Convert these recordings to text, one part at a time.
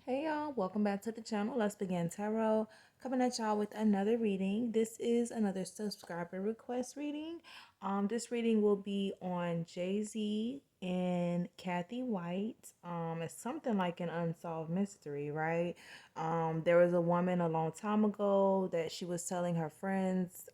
Hey y'all, welcome back to the channel. Let's begin tarot. Coming at y'all with another reading. This is another subscriber request reading. This reading will be on Jay-Z and Cathy White. It's something like an unsolved mystery, right? There was a woman a long time ago that she was telling her friends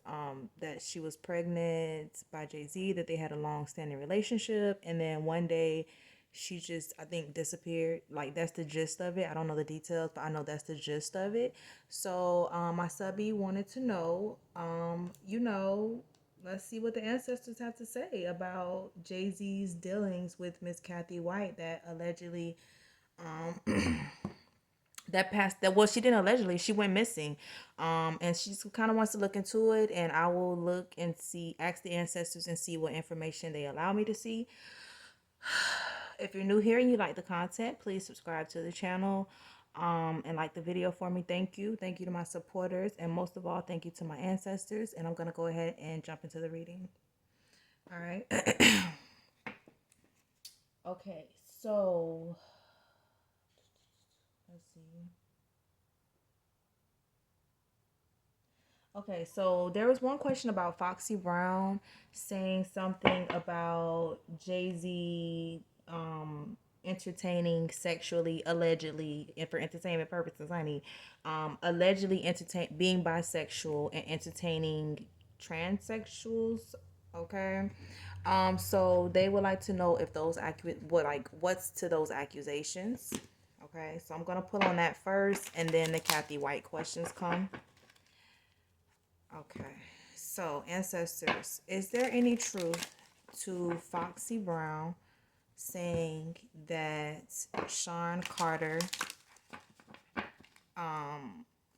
that she was pregnant by Jay-Z, that they had a long-standing relationship, and then one day she just, I think, disappeared. Like, that's the gist of it. I don't know the details, but I know that's the gist of it. So my subby wanted to know, let's see what the ancestors have to say about Jay-Z's dealings with Miss Cathy White that allegedly that passed that, well, she didn't allegedly, she went missing. And she kind of wants to look into it, and I will look and see, ask the ancestors and see what information they allow me to see. If you're new here and you like the content, please subscribe to the channel, and like the video for me. Thank you. Thank you to my supporters. And most of all, thank you to my ancestors. And I'm going to go ahead and jump into the reading. All right. Okay. So let's see. Okay. So there was one question about Foxy Brown saying something about Jay-Z entertaining sexually, allegedly, and for entertainment purposes, honey, allegedly entertain being bisexual and entertaining transsexuals. Okay. So they would like to know if those accurate, what, like, what's to those accusations. Okay, so I'm gonna pull on that first, and then the Cathy White questions come. Okay, so ancestors, is there any truth to Foxy Brown saying that Sean Carter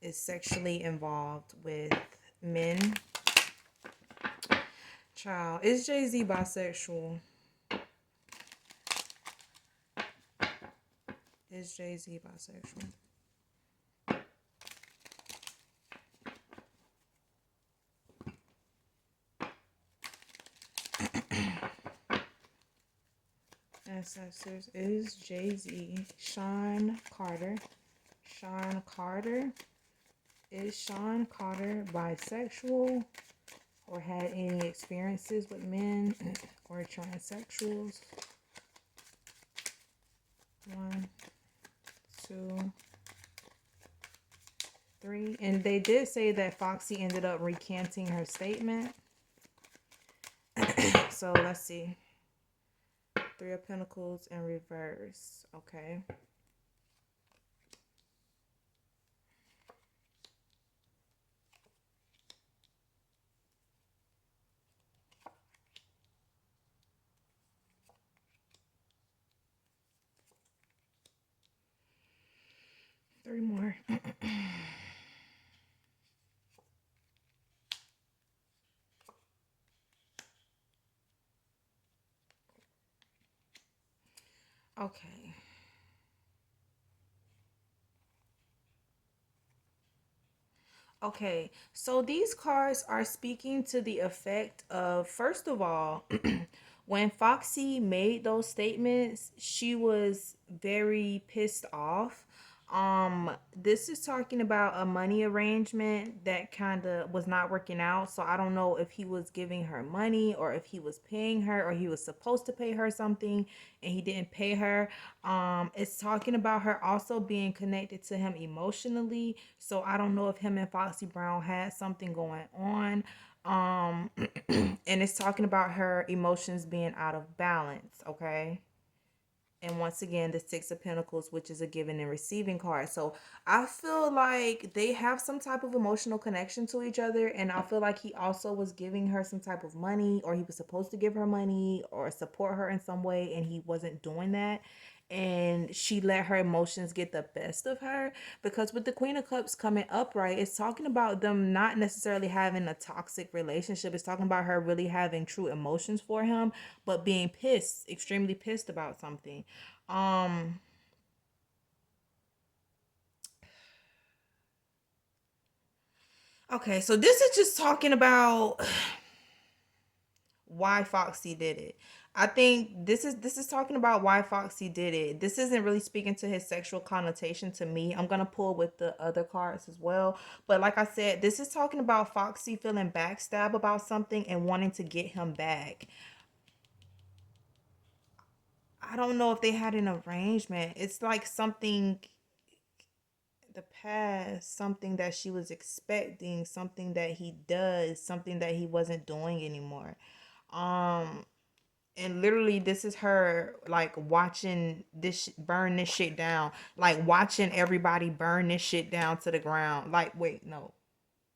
is sexually involved with men? Child, is Jay-Z bisexual? Is Jay-Z bisexual? Ancestors, is Jay-Z Sean Carter? Sean Carter? Is Sean Carter bisexual or had any experiences with men or transsexuals? 1, 2, 3. And they did say that Foxy ended up recanting her statement. So let's see. 3 of Pentacles in reverse. Okay. Three more. Okay. Okay, so these cards are speaking to the effect of, first of all, when Foxy made those statements, she was very pissed off. This is talking about a money arrangement that kind of was not working out. So I don't know if he was giving her money or if he was paying her or he was supposed to pay her something and he didn't pay her. It's talking about her also being connected to him emotionally. So I don't know if him and Foxy Brown had something going on. Um, and it's talking about her emotions being out of balance, okay? And once again, the Six of Pentacles, which is a giving and receiving card. So I feel like they have some type of emotional connection to each other. And I feel like he also was giving her some type of money, or he was supposed to give her money or support her in some way, and he wasn't doing that. And she let her emotions get the best of her, because with the Queen of Cups coming upright, it's talking about them not necessarily having a toxic relationship. It's talking about her really having true emotions for him, but being pissed, extremely pissed about something. Um, okay, so this is just talking about why Foxy did it. I think this is talking about why Foxy did it. This isn't really speaking to his sexual connotation to me. I'm gonna pull with the other cards as well. But like I said, this is talking about Foxy feeling backstab about something and wanting to get him back. I don't know if they had an arrangement. It's like something the past, something that she was expecting, something that he does, something that he wasn't doing anymore. Um and literally this is her like watching burn this shit down, like watching everybody burn this shit down to the ground. Like wait, no,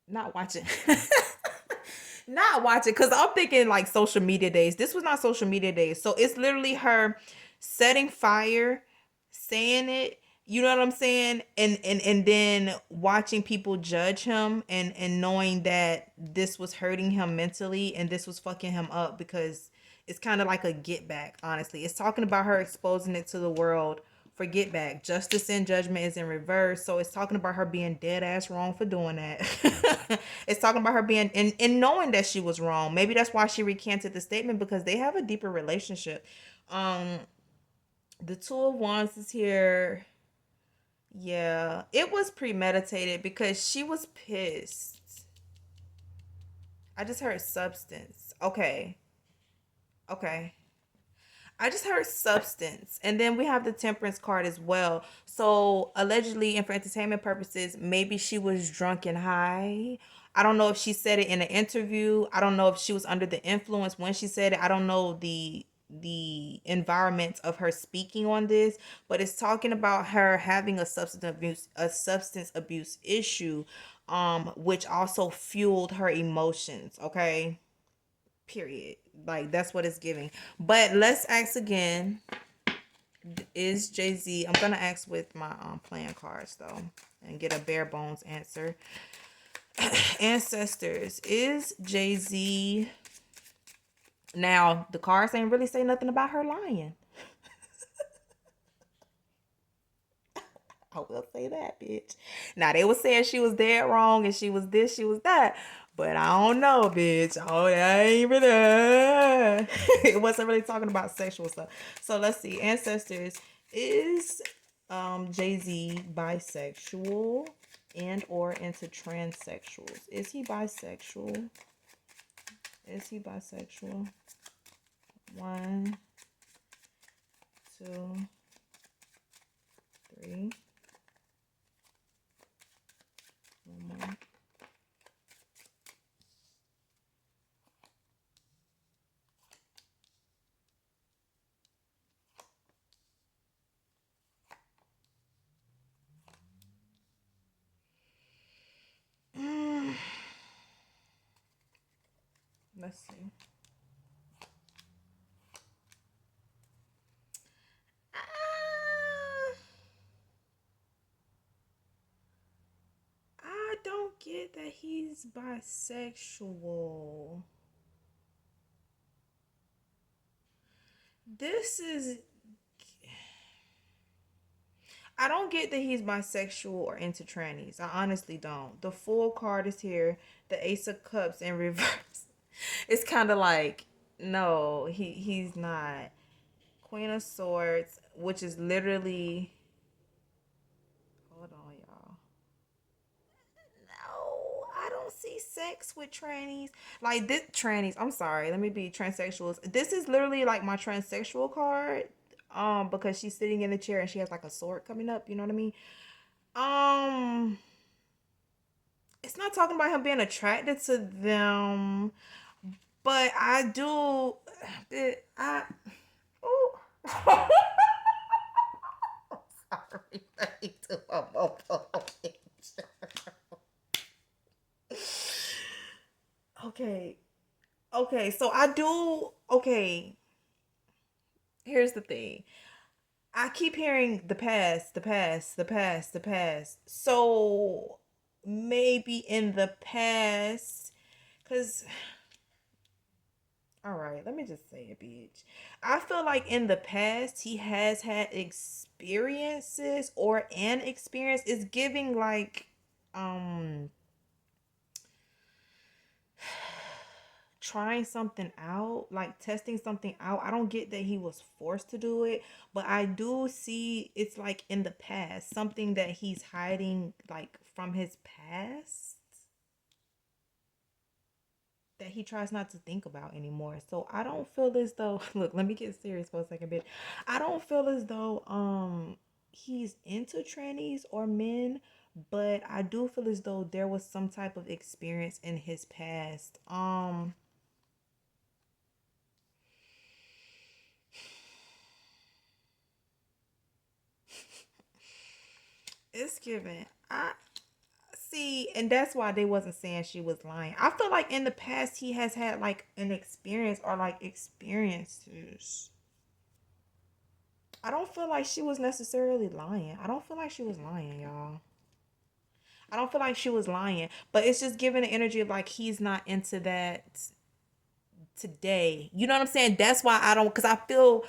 not watching. Not watching, because I'm thinking like social media days. This was not social media days, so it's literally her setting fire, saying it, you know what I'm saying, and then watching people judge him, and knowing that this was hurting him mentally and this was fucking him up, because it's kind of like a get back. Honestly, it's talking about her exposing it to the world for get back. Justice and judgment is in reverse. So it's talking about her being dead ass wrong for doing that. It's talking about her being in knowing that she was wrong. Maybe that's why she recanted the statement, because they have a deeper relationship. Um, the Two of Wands is here. Yeah, it was premeditated because she was pissed. I just heard substance. Okay. Okay. I just heard substance. And then we have the temperance card as well. So allegedly, and for entertainment purposes, maybe she was drunk and high. I don't know if she said it in an interview. I don't know if she was under the influence when she said it. I don't know the environment of her speaking on this, but it's talking about her having a substance abuse issue, which also fueled her emotions, okay? Period. Like that's what it's giving. But let's ask again. Is Jay-Z? I'm gonna ask with my playing cards though, and get a bare bones answer. Ancestors, is Jay-Z? Now the cards ain't really say nothing about her lying. I will say that, bitch. Now they were saying she was dead wrong and she was this, she was that. But I don't know, bitch. Oh, that ain't really. It wasn't really talking about sexual stuff. So let's see. Ancestors, is Jay-Z bisexual and or into transsexuals? Is he bisexual? Is he bisexual? One, two, three. One more. Mm, let's see. Ah, I don't get that he's bisexual. This is. I don't get that he's bisexual or into trannies. I honestly don't. The full card is here. The Ace of Cups in reverse. It's kind of like, no, he's not. Queen of Swords, which is literally. Hold on, y'all. No, I don't see sex with trannies. Like this trannies. I'm sorry. Let me be transsexuals. This is literally like my transsexual card. Because she's sitting in the chair and she has like a sword coming up. You know what I mean? Um, it's not talking about him being attracted to them, but I do. I. Oh. Sorry, let me do a mobile picture. Okay. Okay, so I do. Okay, here's the thing. I keep hearing the past, the past, the past, the past. So maybe in the past, because, all right, let me just say it, bitch. I feel like in the past, he has had experiences or an experience. Is giving um, trying something out, like testing something out. I don't get that he was forced to do it, but I do see it's like in the past, something that he's hiding like from his past that he tries not to think about anymore. So I don't feel as though look, let me get serious for a second bit. I don't feel as though he's into trannies or men, but I do feel as though there was some type of experience in his past. It's given. I see, and that's why they wasn't saying she was lying. I feel like in the past he has had like an experience or like experiences. I don't feel like she was necessarily lying. I don't feel like she was lying, y'all. I don't feel like she was lying, but it's just giving the energy of like he's not into that today. You know what I'm saying? That's why I don't, cuz I feel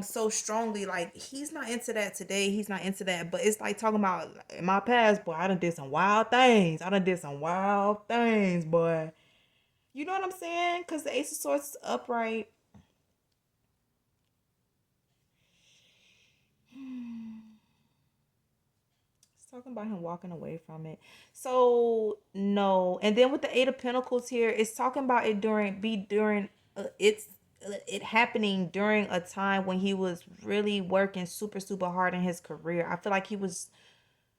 so strongly like he's not into that today. He's not into that, but it's like talking about in my past, boy, I done did some wild things. I done did some wild things, boy. You know what I'm saying? Cuz the Ace of Swords is upright. It's talking about him walking away from it. So no, and then with the Eight of Pentacles here, it's talking about it during it happening during a time when he was really working super hard in his career. I feel like he was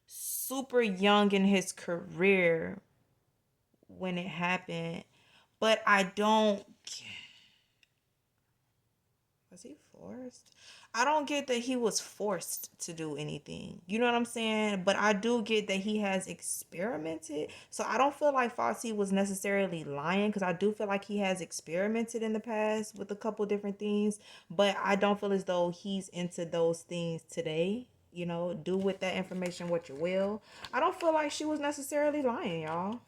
super young in his career when it happened, but I don't. Was he forced? I don't get that he was forced to do anything. You know what I'm saying? But I do get that he has experimented. So I don't feel like Foxy was necessarily lying because I do feel like he has experimented in the past with a couple different things. But I don't feel as though he's into those things today. You know, do with that information what you will. I don't feel like she was necessarily lying, y'all.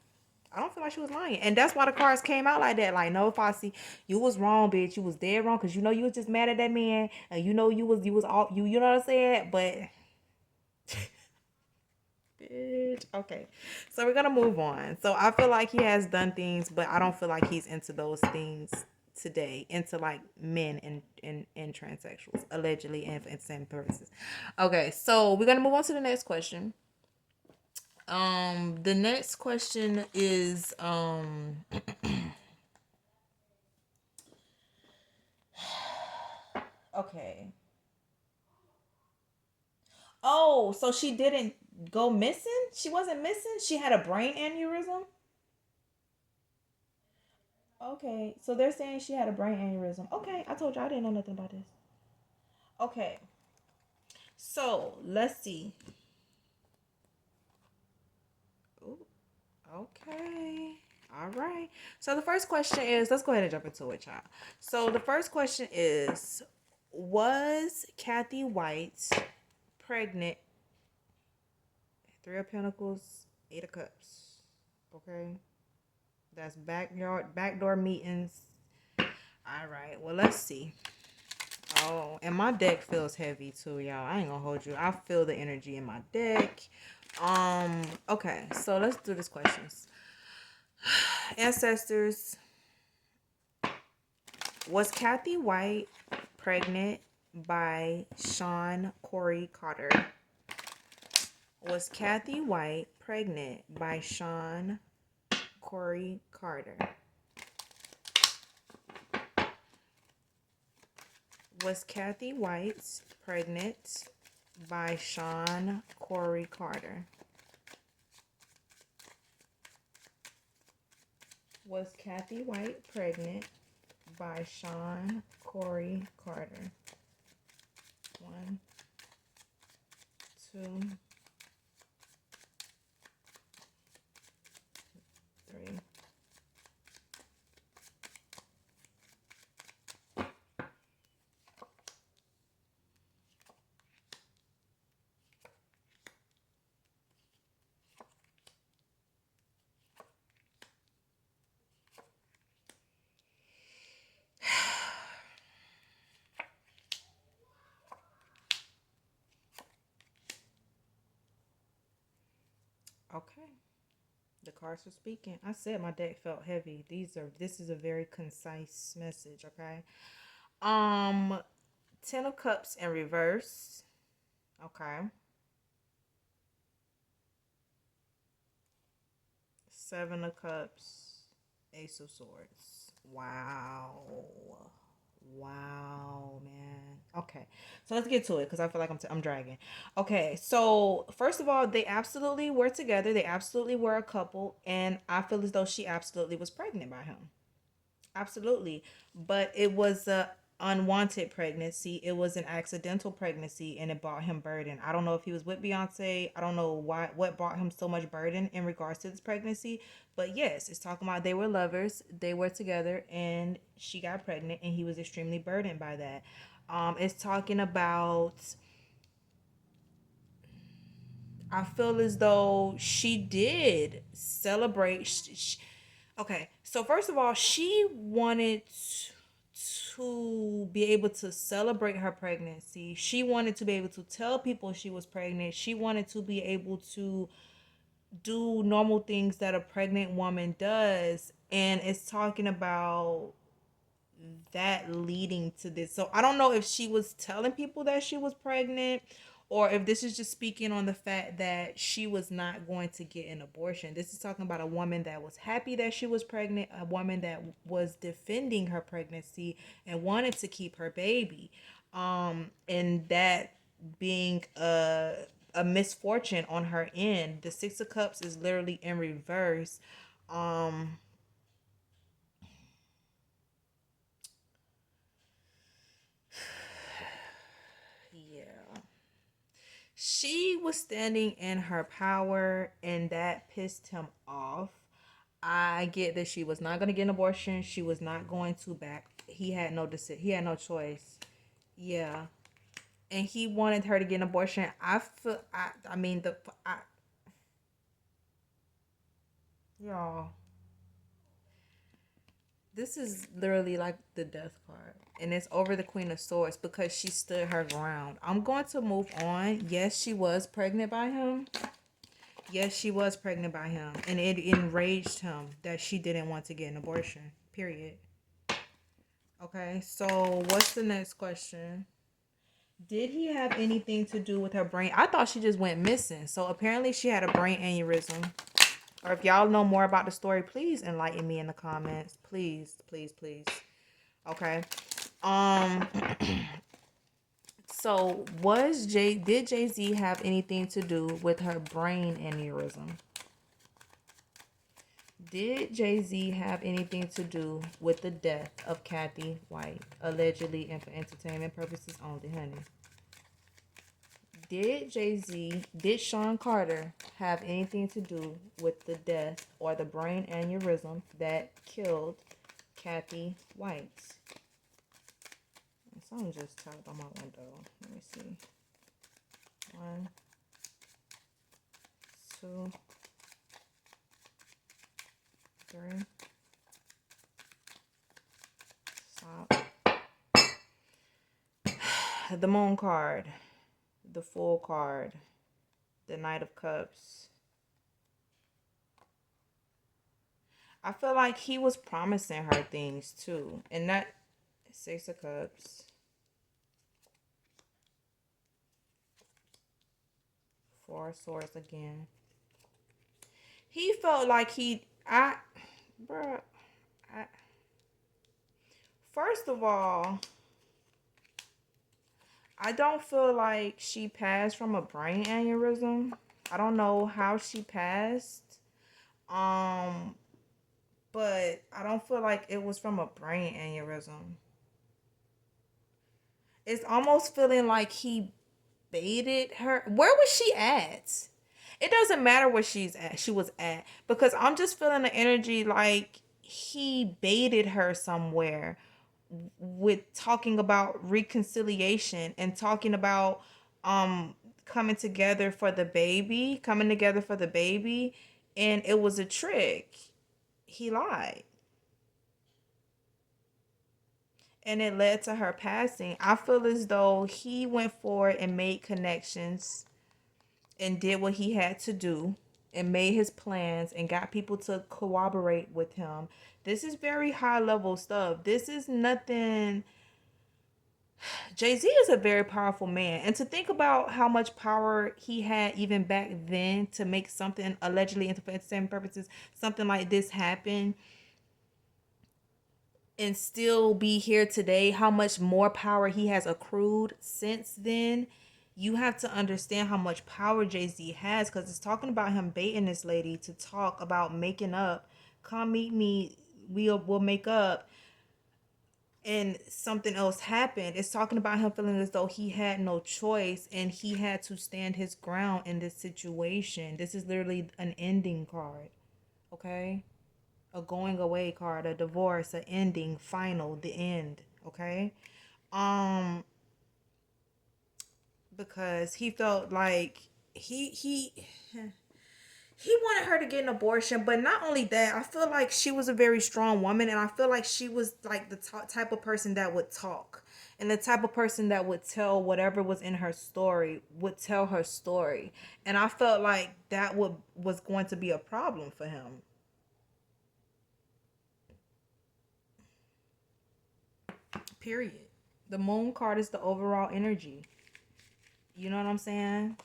I don't feel like she was lying. And that's why the cards came out like that. Like, no, Foxy, you was wrong, bitch. You was dead wrong. Cause you know you was just mad at that man. And you know you was all you know what I'm saying? But bitch. Okay. So we're gonna move on. So I feel like he has done things, but I don't feel like he's into those things today. Into like men and transsexuals. Allegedly and for insane purposes. Okay, so we're gonna move on to the next question. The next question is okay. Oh, so she didn't go missing? She wasn't missing? She had a brain aneurysm? Okay, so they're saying she had a brain aneurysm. Okay, I told you I didn't know nothing about this. Okay, so let's see. Ooh, okay. All right. So the first question is let's go ahead and jump into it, child. So the first question is was Kathy White pregnant? Three of Pentacles, Eight of Cups. Okay. That's backdoor meetings. All right. Well, let's see. Oh, and my deck feels heavy too, y'all. I ain't gonna hold you. I feel the energy in my deck. Okay, so let's do these questions. Ancestors, was Kathy White pregnant by Sean Corey Carter? Was Kathy White pregnant by Sean Corey Carter? Was Kathy White pregnant by Sean Corey Carter? Was Kathy White pregnant by Sean Corey Carter? 1, 2, 3. Okay. The cards are speaking. I said my deck felt heavy. This is a very concise message, okay? Um 10 of Cups in reverse. Okay. 7 of Cups, Ace of Swords. Wow. Wow, man. Okay. So let's get to it because I feel like I'm dragging. Okay. So, first of all, they absolutely were together. They absolutely were a couple. And I feel as though she absolutely was pregnant by him. Absolutely. But it was a unwanted pregnancy. It was an accidental pregnancy and it brought him burden. I don't know if he was with Beyonce. I don't know what brought him so much burden in regards to this pregnancy. But yes, it's talking about they were lovers, they were together, and she got pregnant and he was extremely burdened by that. It's talking about I feel as though she did celebrate. Okay, so first of all, she wanted to be able to celebrate her pregnancy. She wanted to be able to tell people she was pregnant. She wanted to be able to do normal things that a pregnant woman does. And it's talking about that leading to this. So I don't know if she was telling people that she was pregnant or if this is just speaking on the fact that she was not going to get an abortion. This is talking about a woman that was happy that she was pregnant, a woman that was defending her pregnancy and wanted to keep her baby. And that being a misfortune on her end. The 6 of Cups is literally in reverse. Um yeah. She was standing in her power and that pissed him off. I get that she was not going to get an abortion. She was not going to back. He had no decision. He had no choice. Yeah. And he wanted her to get an abortion. I mean y'all, this is literally like the death card. And it's over the Queen of Swords because she stood her ground. I'm going to move on. Yes, she was pregnant by him. Yes, she was pregnant by him. And it enraged him that she didn't want to get an abortion. Period. Okay, so what's the next question? Did he have anything to do with her brain? I thought she just went missing. So apparently she had a brain aneurysm. Or if y'all know more about the story, please enlighten me in the comments. Please, please, please. Okay. Um so did Jay-Z have anything to do with her brain aneurysm? Did Jay-Z have anything to do with the death of Cathy White, allegedly and for entertainment purposes only, honey? Did Sean Carter have anything to do with the death or the brain aneurysm that killed Cathy White? Someone just tapped on my window. Let me see. 1, 2, 3. Stop. The Moon card. The Fool card. The Knight of Cups. I feel like he was promising her things too. And that 6 of Cups. 4 of Swords again. He felt like bruh, I, first of all, I don't feel like she passed from a brain aneurysm. I don't know how she passed. Um, but I don't feel like it was from a brain aneurysm. It's almost feeling like he baited her. Where was she at? It doesn't matter where she was at because I'm just feeling the energy like he baited her somewhere with talking about reconciliation and talking about um coming together for the baby, and it was a trick. He lied and it led to her passing. I feel as though he went forward and made connections and did what he had to do and made his plans and got people to cooperate with him. This is very high level stuff. This is nothing. Jay-Z is a very powerful man. And to think about how much power he had even back then to make something allegedly for entertainment purposes, something like this happen and still be here today, how much more power he has accrued since then. You have to understand how much power Jay-Z has, because it's talking about him baiting this lady to talk about making up. Come meet me, we'll make up, and something else happened. It's talking about him feeling as though he had no choice and he had to stand his ground in this situation. This is literally an ending card, okay? A going away card, a divorce, an ending, final, the end, okay? Um, because he felt like he wanted her to get an abortion, but not only that, I feel like she was a very strong woman, and I feel like she was like the type of person that would talk, and the type of person that would tell whatever was in her story, would tell her story, and I felt like that would was going to be a problem for him. Period. The moon card is the overall energy. You know what I'm saying?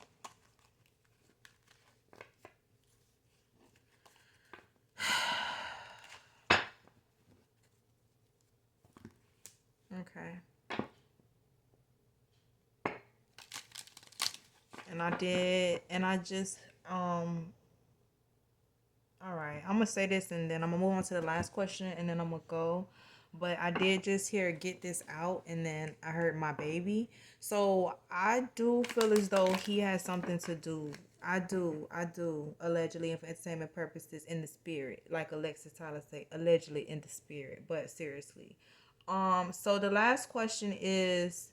Okay. And I did, and I just all right, I'm gonna say this and then I'm gonna move on to the last question and then I'm gonna go. But I did just hear get this out and then I heard my baby. So I do feel as though he has something to do. I do, allegedly and for entertainment purposes in the spirit. Like Alexis Tyler say, allegedly in the spirit, but seriously. So the last question is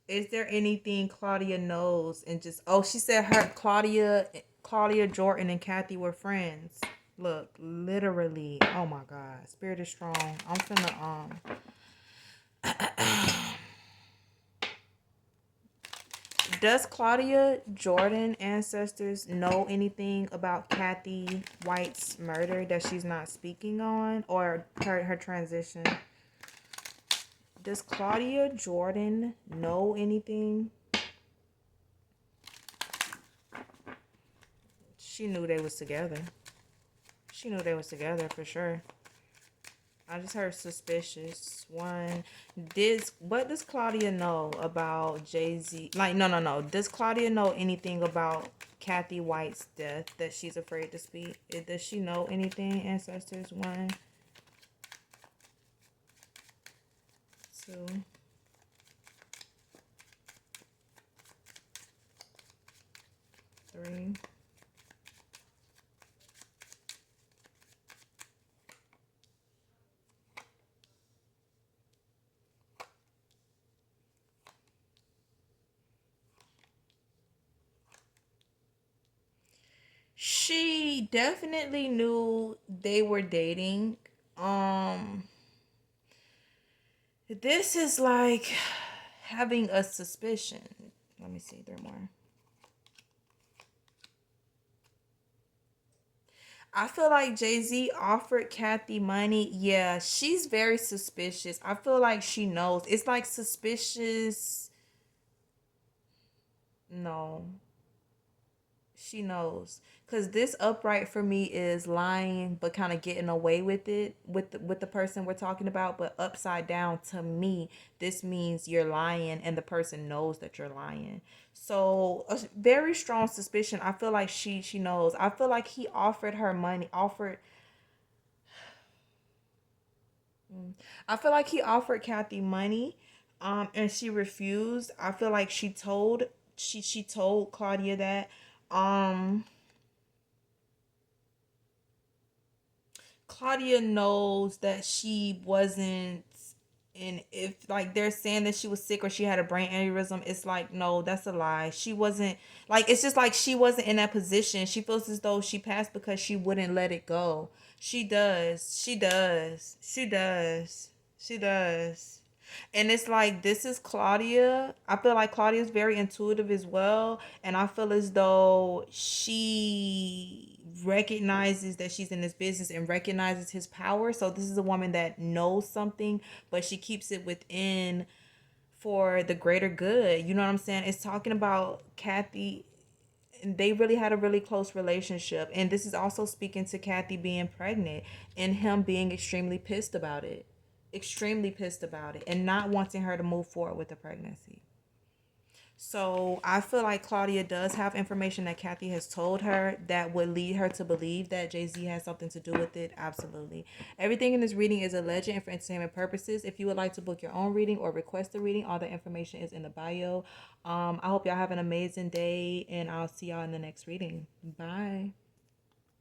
there anything Claudia knows and just she said her Claudia Jordan and Cathy were friends. Look, literally. Oh my God. Spirit is strong. I'm finna does Claudia Jordan ancestors know anything about Cathy White's murder that she's not speaking on, or her transition? Does Claudia Jordan know anything? She knew they was together. She knew they was together for sure. I just heard suspicious. One, what does Claudia know about Jay-Z? Like, no. Does Claudia know anything about Cathy White's death that she's afraid to speak? Does she know anything, ancestors? One, two, three. She definitely knew they were dating. Um, this is like having a suspicion. Let me see, there more. I feel like Jay-Z offered Cathy money. Yeah, she's very suspicious. I feel like she knows. It's like suspicious. No, she knows. Cause this upright for me is lying, but kind of getting away with it with the person we're talking about. But upside down to me, this means you're lying, and the person knows that you're lying. So a very strong suspicion. I feel like she knows. I feel like he offered her money. I feel like he offered Cathy money, and she refused. I feel like she told Claudia that. Um, Claudia knows that she wasn't, and if like they're saying that she was sick or she had a brain aneurysm, it's like no, that's a lie. She wasn't, like it's just like she wasn't in that position. She feels as though she passed because she wouldn't let it go. She does. She does. She does. She does. And it's like, this is Claudia. I feel like Claudia is very intuitive as well. And I feel as though she recognizes that she's in this business and recognizes his power. So this is a woman that knows something, but she keeps it within for the greater good. You know what I'm saying? It's talking about Cathy. They really had a really close relationship. And this is also speaking to Cathy being pregnant and him being extremely pissed about it. Extremely pissed about it and not wanting her to move forward with the pregnancy. So I feel like Claudia does have information that Cathy has told her that would lead her to believe that Jay-Z has something to do with it. Absolutely. Everything in this reading is a legend and for entertainment purposes. If you would like to book your own reading or request a reading, all the information is in the bio. I hope y'all have an amazing day, and I'll see y'all in the next reading. Bye.